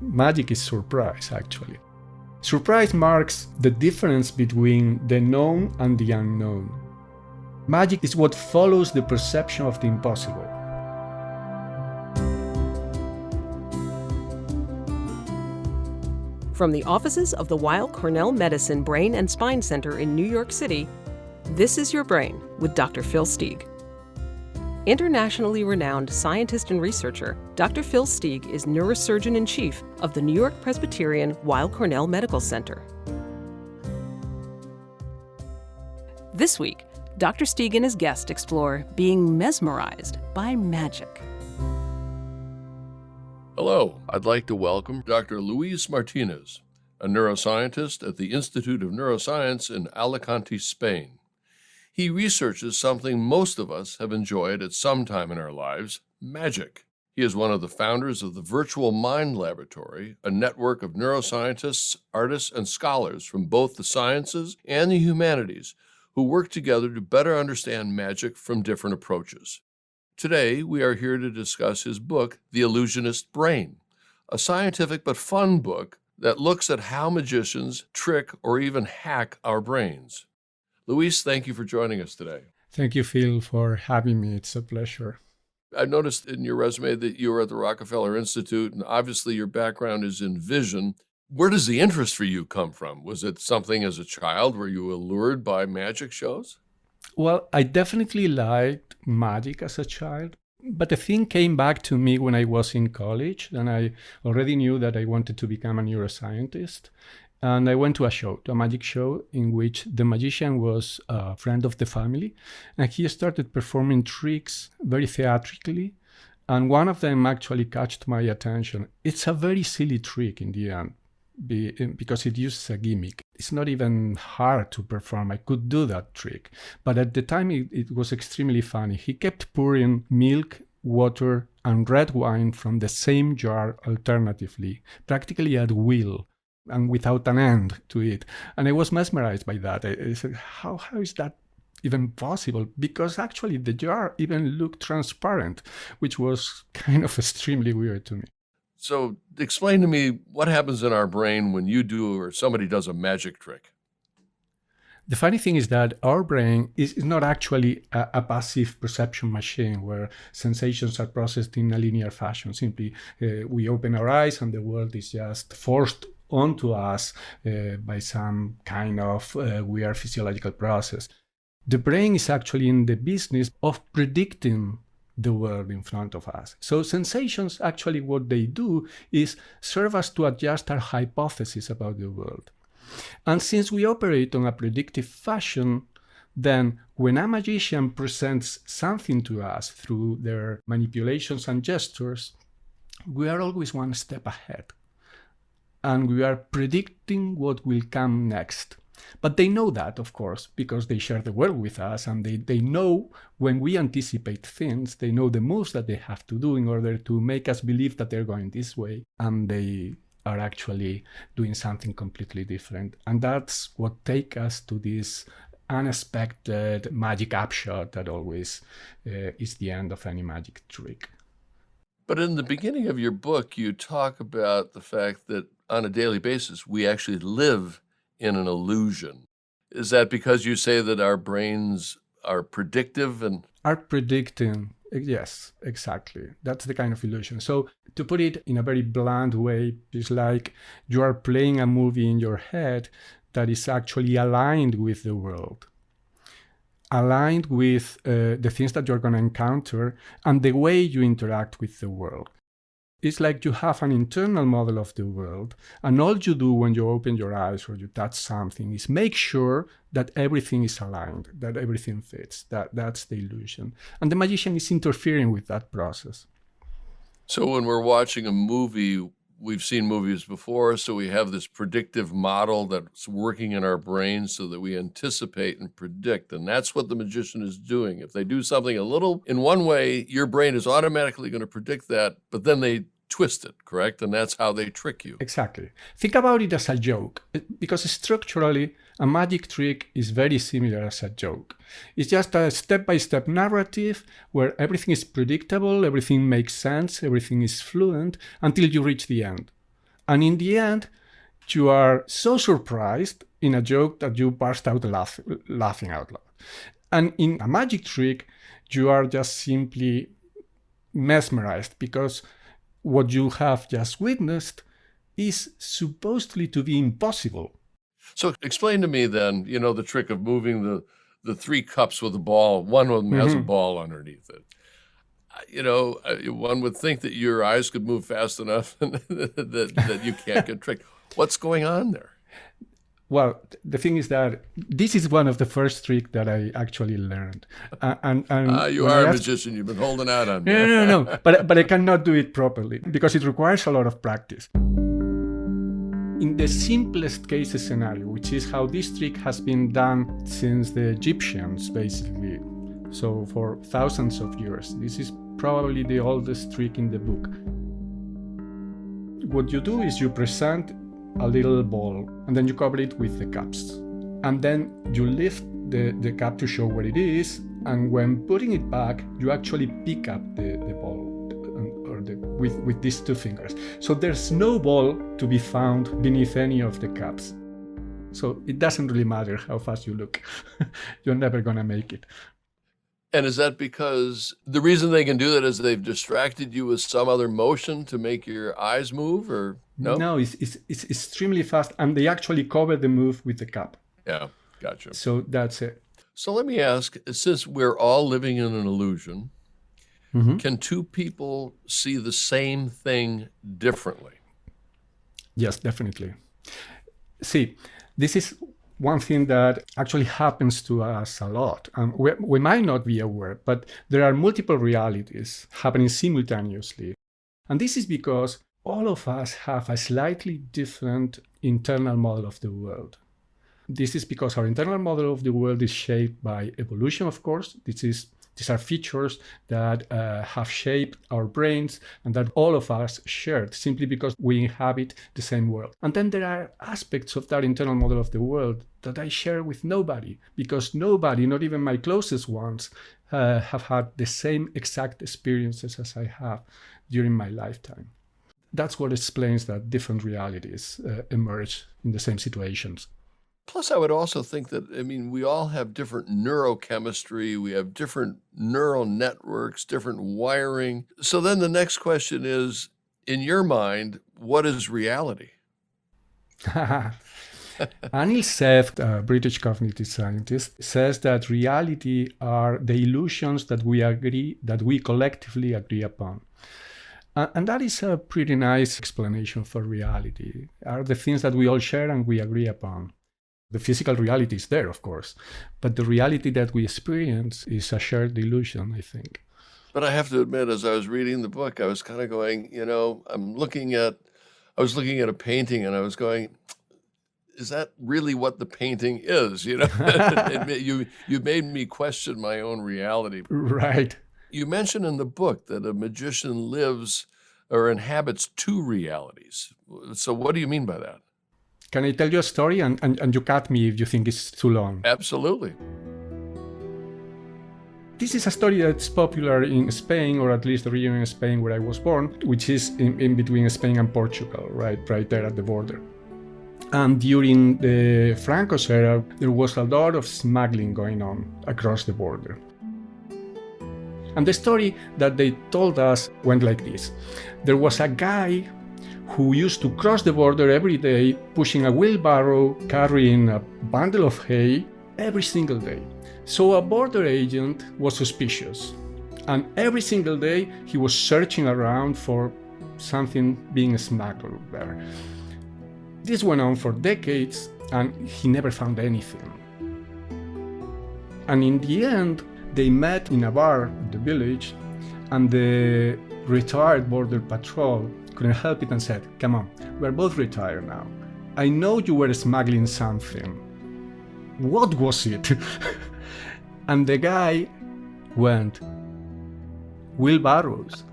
magic is surprise, actually. Surprise marks the difference between the known and the unknown. Magic is what follows the perception of the impossible. From the offices of the Weill Cornell Medicine Brain and Spine Center in New York City, this is Your Brain with Dr. Phil Stieg. Internationally renowned scientist and researcher, Dr. Phil Stieg is neurosurgeon-in-chief of the New York Presbyterian Weill Cornell Medical Center. This week, Dr. Stieg and his guest explore being mesmerized by magic. Hello, I'd like to welcome Dr. Luis Martinez, a neuroscientist at the Institute of Neuroscience in Alicante, Spain. He researches something most of us have enjoyed at some time in our lives, magic. He is one of the founders of the Virtual Mind Laboratory, a network of neuroscientists, artists, and scholars from both the sciences and the humanities who work together to better understand magic from different approaches. Today, we are here to discuss his book, The Illusionist Brain, a scientific but fun book that looks at how magicians trick or even hack our brains. Luis, thank you for joining us today. Thank you, Phil, for having me. It's a pleasure. I noticed in your resume that you were at the Rockefeller Institute, and obviously your background is in vision. Where does the interest for you come from? Was it something as a child? Were you allured by magic shows? Well, I definitely liked magic as a child, but the thing came back to me when I was in college, and I already knew that I wanted to become a neuroscientist. And I went to a magic show, in which the magician was a friend of the family, and he started performing tricks very theatrically, and one of them actually caught my attention. It's a very silly trick in the end, because it uses a gimmick. It's not even hard to perform. I could do that trick. But at the time, it was extremely funny. He kept pouring milk, water, and red wine from the same jar alternatively, practically at will, and without an end to it. And I was mesmerized by that. I said, how is that even possible? Because actually the jar even looked transparent, which was kind of extremely weird to me. So explain to me what happens in our brain when you do or somebody does a magic trick. The funny thing is that our brain is not actually a passive perception machine where sensations are processed in a linear fashion. Simply, we open our eyes and the world is just forced onto us by some kind of weird physiological process. The brain is actually in the business of predicting the world in front of us. So sensations, actually what they do is serve us to adjust our hypothesis about the world. And since we operate on a predictive fashion, then when a magician presents something to us through their manipulations and gestures, we are always one step ahead. And we are predicting what will come next. But they know that, of course, because they share the world with us, and they know when we anticipate things, they know the moves that they have to do in order to make us believe that they're going this way, and they are actually doing something completely different. And that's what takes us to this unexpected magic upshot that always is the end of any magic trick. But in the beginning of your book, you talk about the fact that on a daily basis, we actually live in an illusion. Is that because you say that our brains are predictive and are predicting? Yes, exactly. That's the kind of illusion. So to put it in a very blunt way, it's like you are playing a movie in your head that is actually aligned with the world, aligned with the things that you're going to encounter and the way you interact with the world. It's like you have an internal model of the world, and all you do when you open your eyes or you touch something is make sure that everything is aligned, that everything fits. That's the illusion. And the magician is interfering with that process. So when we're watching a movie, we've seen movies before, so we have this predictive model that's working in our brains so that we anticipate and predict. And that's what the magician is doing. If they do something a little in one way, your brain is automatically going to predict that, but then they twist it, correct? And that's how they trick you. Exactly. Think about it as a joke, because structurally, a magic trick is very similar as a joke. It's just a step-by-step narrative where everything is predictable, everything makes sense, everything is fluent until you reach the end. And in the end, you are so surprised in a joke that you burst out laughing out loud. And in a magic trick, you are just simply mesmerized because what you have just witnessed is supposedly to be impossible. So explain to me then, the trick of moving the three cups with a ball. One of them has a ball underneath it. One would think that your eyes could move fast enough that you can't get tricked. What's going on there? Well, the thing is that this is one of the first tricks that I actually learned. You are a magician. You've been holding out on me. No. But I cannot do it properly because it requires a lot of practice. In the simplest case scenario, which is how this trick has been done since the Egyptians, basically, so for thousands of years, this is probably the oldest trick in the book. What you do is you present a little ball and then you cover it with the cups. And then you lift the cup to show where it is. And when putting it back, you actually pick up the ball with these two fingers. So there's no ball to be found beneath any of the cups. So it doesn't really matter how fast you look. You're never going to make it. And is that because the reason they can do that is they've distracted you with some other motion to make your eyes move, or no? No, it's extremely fast, and they actually cover the move with the cup. Yeah, gotcha. So that's it. So let me ask, since we're all living in an illusion, can two people see the same thing differently? Yes, definitely. See, this is one thing that actually happens to us a lot. We might not be aware, but there are multiple realities happening simultaneously. And this is because all of us have a slightly different internal model of the world. This is because our internal model of the world is shaped by evolution, of course. These are features that have shaped our brains and that all of us shared simply because we inhabit the same world. And then there are aspects of that internal model of the world that I share with nobody, because nobody, not even my closest ones, have had the same exact experiences as I have during my lifetime. That's what explains that different realities emerge in the same situations. Plus, I would also think that, we all have different neurochemistry, we have different neural networks, different wiring. So then the next question is, in your mind, what is reality? Anil Seth, a British cognitive scientist, says that reality are the illusions that we collectively agree upon. And that is a pretty nice explanation for reality, are the things that we all share and we agree upon. The physical reality is there, of course, but the reality that we experience is a shared illusion, I think. But I have to admit, as I was reading the book, I was kind of going, I was looking at a painting and I was going, is that really what the painting is? You made me question my own reality. Right. You mention in the book that a magician lives or inhabits two realities. So what do you mean by that? Can I tell you a story and you cut me if you think it's too long? Absolutely. This is a story that's popular in Spain, or at least the region in Spain where I was born, which is in between Spain and Portugal, right there at the border. And during the Franco's era, there was a lot of smuggling going on across the border. And the story that they told us went like this. There was a guy who used to cross the border every day, pushing a wheelbarrow, carrying a bundle of hay every single day. So a border agent was suspicious. And every single day, he was searching around for something being smuggled there. This went on for decades, and he never found anything. And in the end, they met in a bar in the village, and the retired border patrol couldn't help it and said, "Come on, we're both retired now. I know you were smuggling something. What was it?" And the guy went, "Wheelbarrows."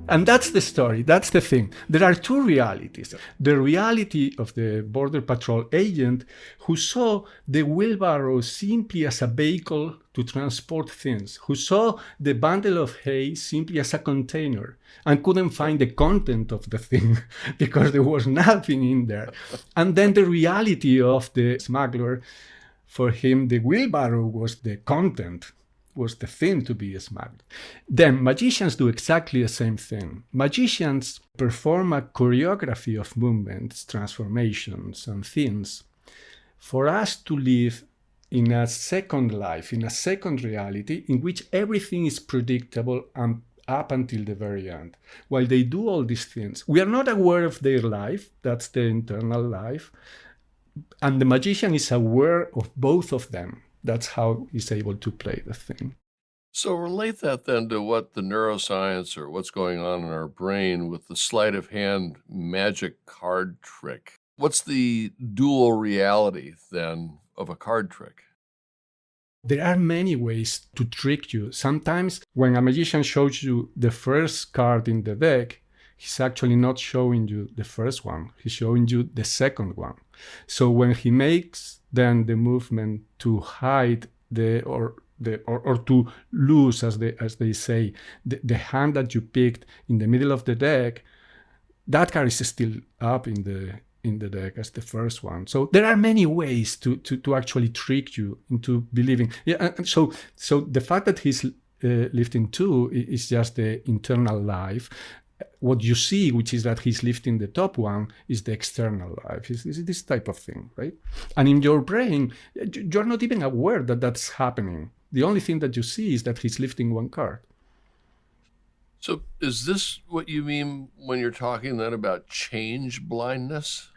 And that's the story. That's the thing. There are two realities. The reality of the Border Patrol agent who saw the wheelbarrow simply as a vehicle to transport things, who saw the bundle of hay simply as a container and couldn't find the content of the thing because there was nothing in there. And then the reality of the smuggler, for him, the wheelbarrow was the content, was the thing to be smuggled. Then magicians do exactly the same thing. Magicians perform a choreography of movements, transformations, and things for us to live in a second life, in a second reality in which everything is predictable and up until the very end. While they do all these things, we are not aware of their life, that's the internal life, and the magician is aware of both of them. That's how he's able to play the thing. So relate that then to what the neuroscience or what's going on in our brain with the sleight of hand magic card trick. What's the dual reality then of a card trick? There are many ways to trick you. Sometimes when a magician shows you the first card in the deck, he's actually not showing you the first one. He's showing you the second one. So when he makes then the movement to hide or to lose, as they say, the hand that you picked in the middle of the deck, that card is still up in the deck as the first one. So there are many ways to actually trick you into believing. Yeah, and so the fact that he's lifting two is just the internal life. What you see, which is that he's lifting the top one, is the external life. Is this type of thing, right? And in your brain, you're not even aware that that's happening. The only thing that you see is that he's lifting one card. So is this what you mean when you're talking then about change blindness?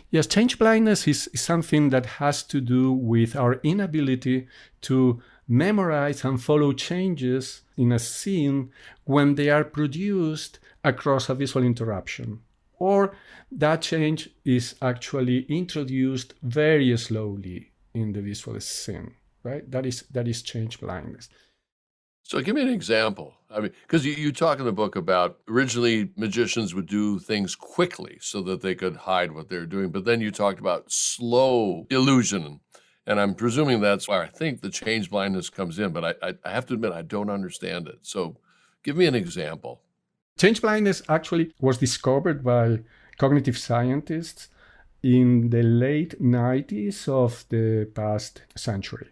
Yes, change blindness is something that has to do with our inability to memorize and follow changes in a scene when they are produced across a visual interruption, or that change is actually introduced very slowly in the visual scene, right? That is change blindness. So give me an example. I mean, because you talk in the book about originally magicians would do things quickly so that they could hide what they're doing, but then you talked about slow illusion. And I'm presuming that's where I think the change blindness comes in, but I have to admit, I don't understand it. So give me an example. Change blindness actually was discovered by cognitive scientists in the late 90s of the past century.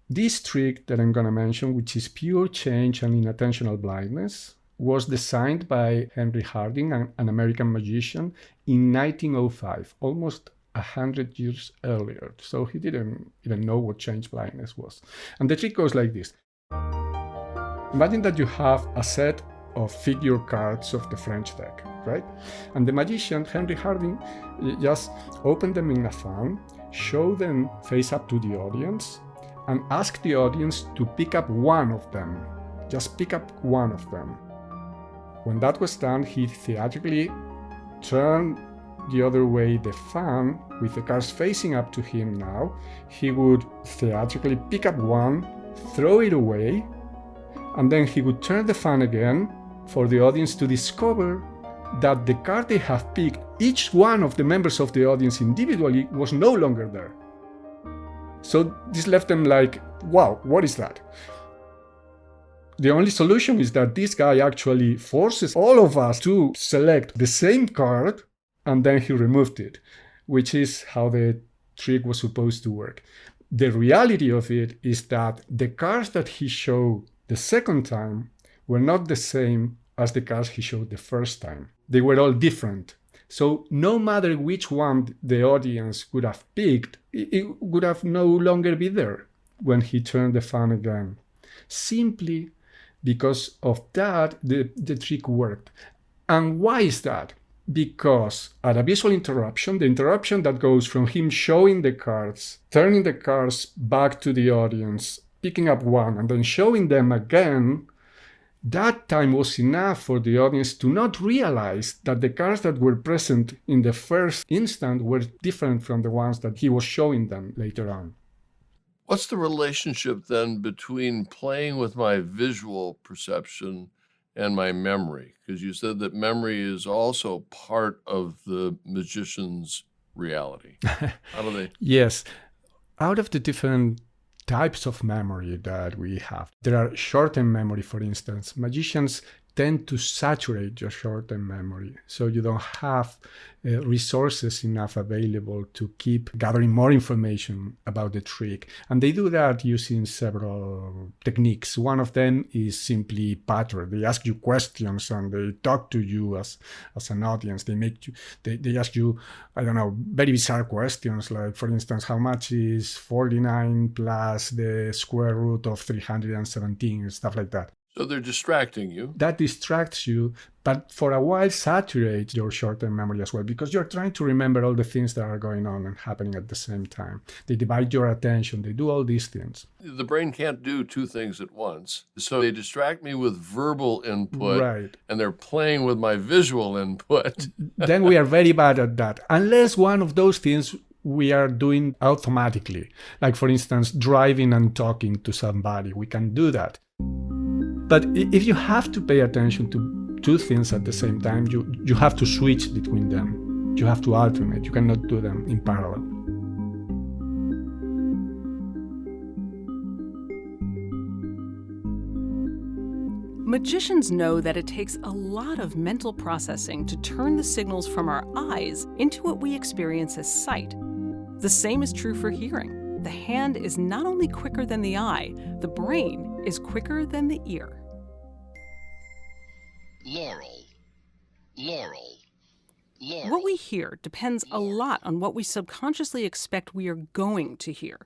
This trick that I'm going to mention, which is pure change and inattentional blindness, was designed by Henry Harding, an American magician, in 1905, almost 100 years earlier. So he didn't even know what change blindness was. And the trick goes like this. Imagine that you have a set of figure cards of the French deck, right? And the magician, Henry Harding, just opened them in a fan, show them face up to the audience, and ask the audience to pick up one of them. Just pick up one of them. When that was done, he theatrically turned the other way the fan with the cards facing up to him now. He would theatrically pick up one, throw it away, and then he would turn the fan again for the audience to discover that the card they have picked, each one of the members of the audience individually, was no longer there. So this left them like, wow, what is that? The only solution is that this guy actually forces all of us to select the same card, and then he removed it, which is how the trick was supposed to work. The reality of it is that the cards that he showed the second time were not the same as the cards he showed the first time. They were all different. So no matter which one the audience would have picked, it would have no longer be there when he turned the fan again. Simply because of that, the trick worked. And why is that? Because at a visual interruption, the interruption that goes from him showing the cards, turning the cards back to the audience, picking up one, and then showing them again, that time was enough for the audience to not realize that the cards that were present in the first instant were different from the ones that he was showing them later on. What's the relationship then between playing with my visual perception and my memory? Because you said that memory is also part of the magician's reality. How do they? Yes. Out of the different types of memory that we have, there are short-term memory, for instance. Magicians tend to saturate your short-term memory, so you don't have resources enough available to keep gathering more information about the trick. And they do that using several techniques. One of them is simply pattern. They ask you questions and they talk to you as an audience. They ask you, I don't know, very bizarre questions, like, for instance, how much is 49 plus the square root of 317, stuff like that. So they're distracting you. That distracts you, but for a while saturates your short-term memory as well, because you're trying to remember all the things that are going on and happening at the same time. They divide your attention. They do all these things. The brain can't do two things at once. So they distract me with verbal input, right, and they're playing with my visual input. Then we are very bad at that. Unless one of those things we are doing automatically. Like, for instance, driving and talking to somebody. We can do that. But if you have to pay attention to two things at the same time, you have to switch between them. You have to alternate. You cannot do them in parallel. Magicians know that it takes a lot of mental processing to turn the signals from our eyes into what we experience as sight. The same is true for hearing. The hand is not only quicker than the eye, the brain is quicker than the ear. Laurel, laurel, laurel. What we hear depends a lot on what we subconsciously expect we are going to hear.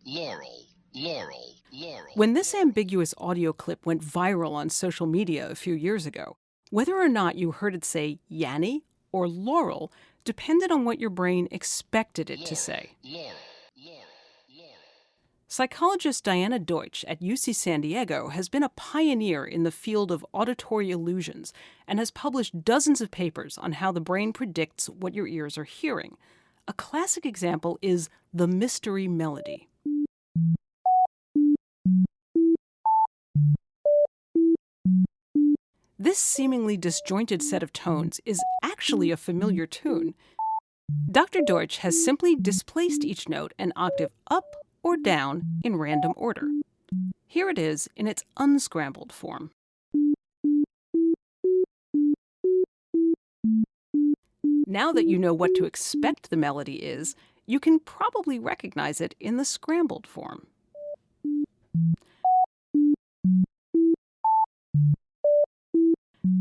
Laurel, laurel, laurel. When this ambiguous audio clip went viral on social media a few years ago, whether or not you heard it say Yanny or Laurel depended on what your brain expected it to say. Laurel. Psychologist Diana Deutsch at UC San Diego has been a pioneer in the field of auditory illusions and has published dozens of papers on how the brain predicts what your ears are hearing. A classic example is the mystery melody. This seemingly disjointed set of tones is actually a familiar tune. Dr. Deutsch has simply displaced each note an octave up or down in random order. Here it is in its unscrambled form. Now that you know what to expect the melody is, you can probably recognize it in the scrambled form.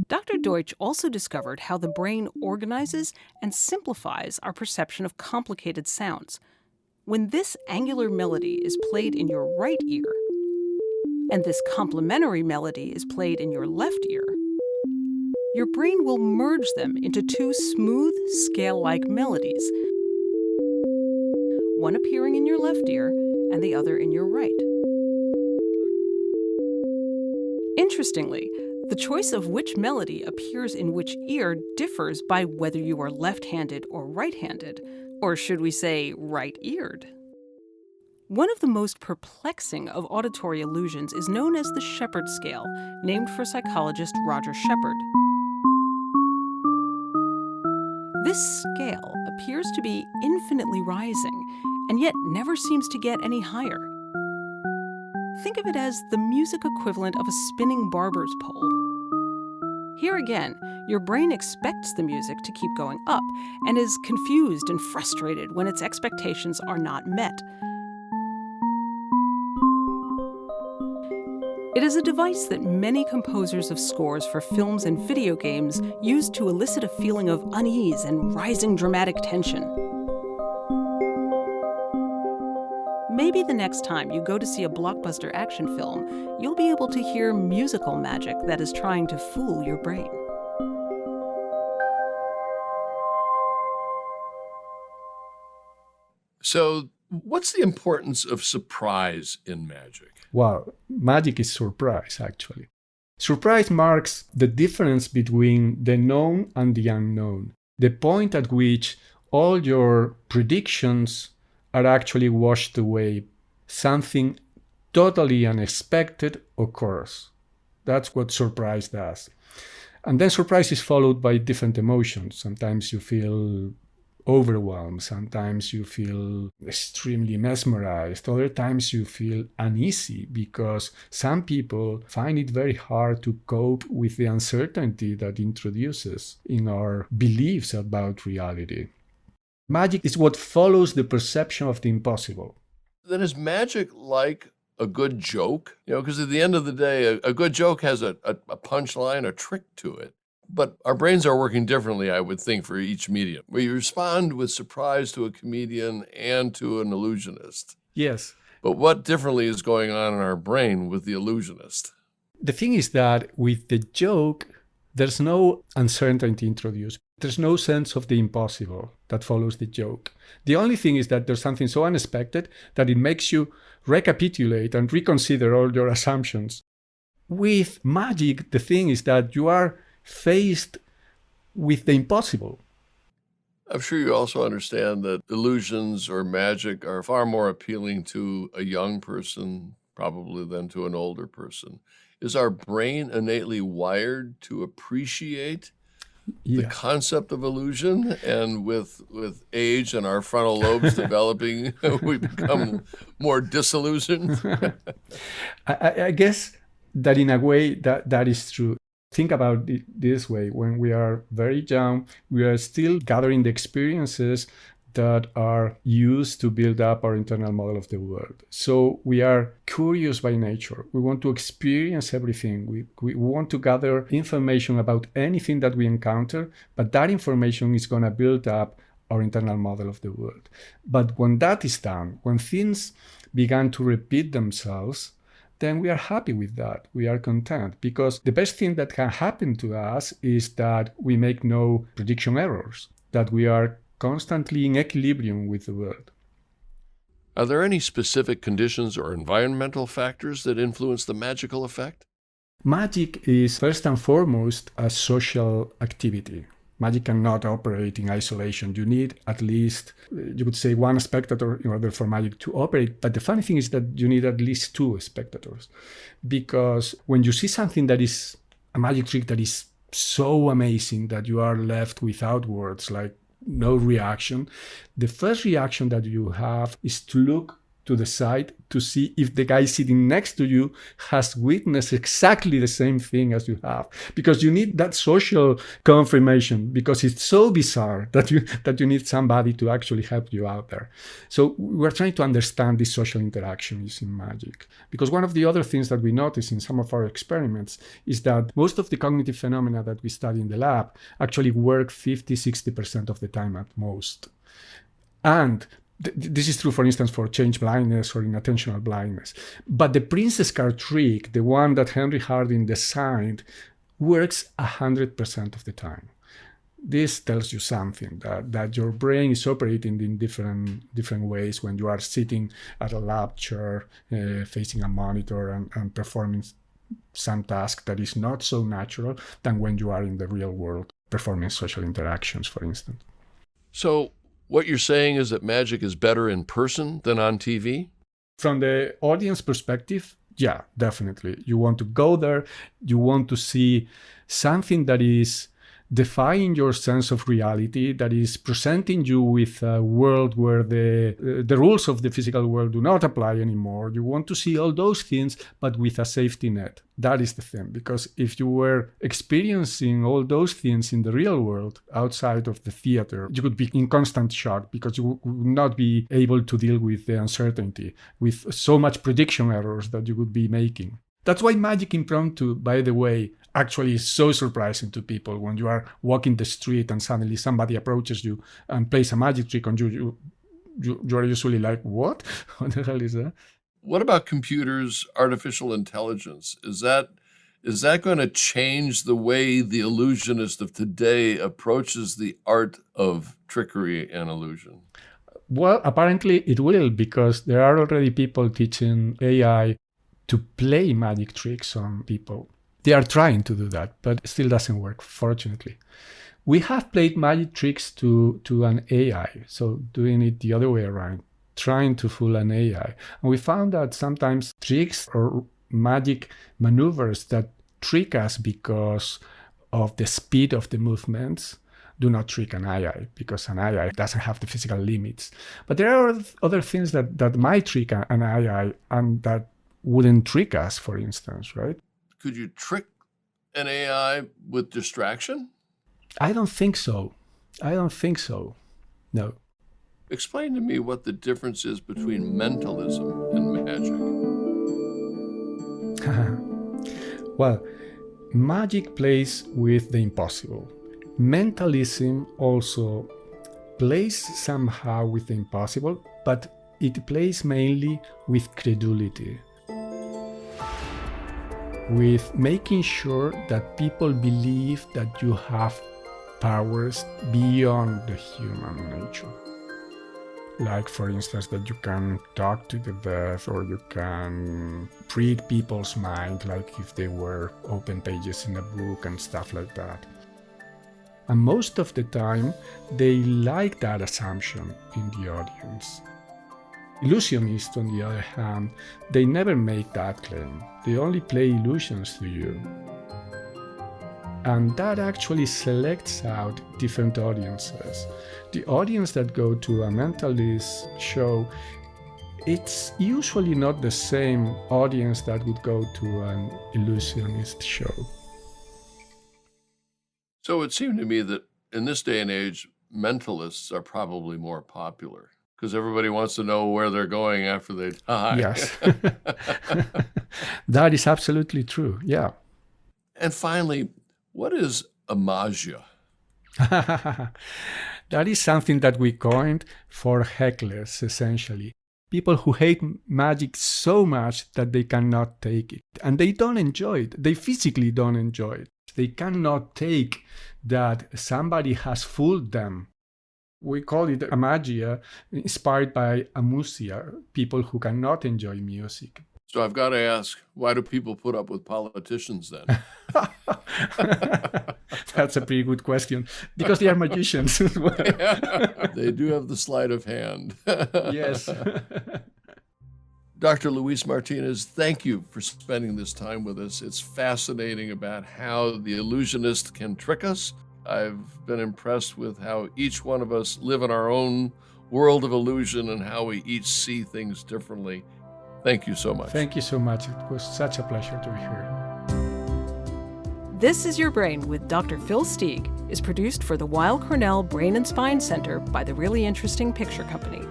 Dr. Deutsch also discovered how the brain organizes and simplifies our perception of complicated sounds. When this angular melody is played in your right ear, and this complementary melody is played in your left ear, your brain will merge them into two smooth, scale-like melodies, one appearing in your left ear and the other in your right. Interestingly, the choice of which melody appears in which ear differs by whether you are left-handed or right-handed, or should we say right-eared. One of the most perplexing of auditory illusions is known as the Shepard scale, named for psychologist Roger Shepard. This scale appears to be infinitely rising, and yet never seems to get any higher. Think of it as the music equivalent of a spinning barber's pole. Here again, your brain expects the music to keep going up and is confused and frustrated when its expectations are not met. It is a device that many composers of scores for films and video games use to elicit a feeling of unease and rising dramatic tension. Maybe the next time you go to see a blockbuster action film, you'll be able to hear musical magic that is trying to fool your brain. So, what's the importance of surprise in magic? Well, magic is surprise, actually. Surprise marks the difference between the known and the unknown, the point at which all your predictions are actually washed away. Something totally unexpected occurs. That's what surprise does. And then surprise is followed by different emotions. Sometimes you feel overwhelmed. Sometimes you feel extremely mesmerized. Other times you feel uneasy because some people find it very hard to cope with the uncertainty that introduces in our beliefs about reality. Magic is what follows the perception of the impossible. Then is magic like a good joke? Because at the end of the day, a good joke has a punchline, a trick to it. But our brains are working differently, I would think, for each medium. We respond with surprise to a comedian and to an illusionist. Yes. But what differently is going on in our brain with the illusionist? The thing is that with the joke, there's no uncertainty introduced. There's no sense of the impossible that follows the joke. The only thing is that there's something so unexpected that it makes you recapitulate and reconsider all your assumptions. With magic, the thing is that you are faced with the impossible. I'm sure you also understand that illusions or magic are far more appealing to a young person, probably, than to an older person. Is our brain innately wired to appreciate the concept of illusion? And with age and our frontal lobes developing, we become more disillusioned? I guess that in a way that is true. Think about it this way. When we are very young, we are still gathering the experiences that are used to build up our internal model of the world. So we are curious by nature. We want to experience everything. We want to gather information about anything that we encounter, but that information is going to build up our internal model of the world. But when that is done, when things began to repeat themselves, then we are happy with that. We are content, because the best thing that can happen to us is that we make no prediction errors, that we are constantly in equilibrium with the world. Are there any specific conditions or environmental factors that influence the magical effect? Magic is first and foremost a social activity. Magic cannot operate in isolation. You need at least, you could say, one spectator in order for magic to operate. But the funny thing is that you need at least two spectators. Because when you see something that is a magic trick that is so amazing that you are left without words, like no reaction, the first reaction that you have is to look to the side to see if the guy sitting next to you has witnessed exactly the same thing as you have, because you need that social confirmation, because it's so bizarre that you need somebody to actually help you out there. So we're trying to understand this social interaction using magic, because one of the other things that we notice in some of our experiments is that most of the cognitive phenomena that we study in the lab actually work 50-60% of the time at most. And this is true, for instance, for change blindness or inattentional blindness. But the princess card trick, the one that Henry Harding designed, works 100% of the time. This tells you something, that your brain is operating in different ways when you are sitting at a lab chair, facing a monitor and performing some task that is not so natural than when you are in the real world, performing social interactions, for instance. So what you're saying is that magic is better in person than on TV? From the audience perspective, yeah, definitely. You want to go there. You want to see something that is defying your sense of reality, that is presenting you with a world where the rules of the physical world do not apply anymore. You want to see all those things, but with a safety net. That is the thing. Because if you were experiencing all those things in the real world, outside of the theater, you would be in constant shock, because you would not be able to deal with the uncertainty, with so much prediction errors that you would be making. That's why magic impromptu, by the way, actually is so surprising to people. When you are walking the street and suddenly somebody approaches you and plays a magic trick on you, you are usually like, what? What the hell is that? What about computers, artificial intelligence? Is that going to change the way the illusionist of today approaches the art of trickery and illusion? Well, apparently it will, because there are already people teaching AI to play magic tricks on people. They are trying to do that, but it still doesn't work, fortunately. We have played magic tricks to an AI, so doing it the other way around, trying to fool an AI. And we found that sometimes tricks or magic maneuvers that trick us because of the speed of the movements do not trick an AI, because an AI doesn't have the physical limits. But there are other things that might trick an AI and that wouldn't trick us, for instance, right? Could you trick an AI with distraction? I don't think so. No. Explain to me what the difference is between mentalism and magic. Well, magic plays with the impossible. Mentalism also plays somehow with the impossible, but it plays mainly with credulity, with making sure that people believe that you have powers beyond the human nature. Like, for instance, that you can talk to the dead, or you can read people's mind, like if they were open pages in a book and stuff like that. And most of the time, they like that assumption in the audience. Illusionists, on the other hand, they never make that claim. They only play illusions to you. And that actually selects out different audiences. The audience that go to a mentalist show, it's usually not the same audience that would go to an illusionist show. So it seemed to me that in this day and age, mentalists are probably more popular because everybody wants to know where they're going after they die. Yes. That is absolutely true, yeah. And finally, what is amagia? That is something that we coined for hecklers, essentially. People who hate magic so much that they cannot take it. And they don't enjoy it. They physically don't enjoy it. They cannot take that somebody has fooled them. We call it amagia, inspired by amusia, people who cannot enjoy music. So I've got to ask, why do people put up with politicians then? That's a pretty good question. Because they are magicians as well. Yeah, they do have the sleight of hand. Yes. Dr. Luis Martinez, thank you for spending this time with us. It's fascinating about how the illusionist can trick us. I've been impressed with how each one of us live in our own world of illusion and how we each see things differently. Thank you so much. Thank you so much. It was such a pleasure to be here. This is Your Brain with Dr. Phil Steig is produced for the Weill Cornell Brain and Spine Center by the Really Interesting Picture Company.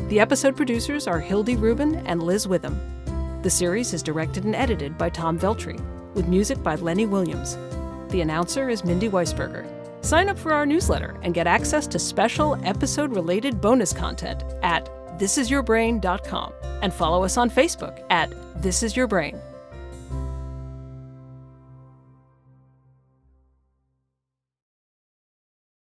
The episode producers are Hildy Rubin and Liz Witham. The series is directed and edited by Tom Veltri, with music by Lenny Williams. The announcer is Mindy Weisberger. Sign up for our newsletter and get access to special episode-related bonus content at thisisyourbrain.com and follow us on Facebook at This Is Your Brain.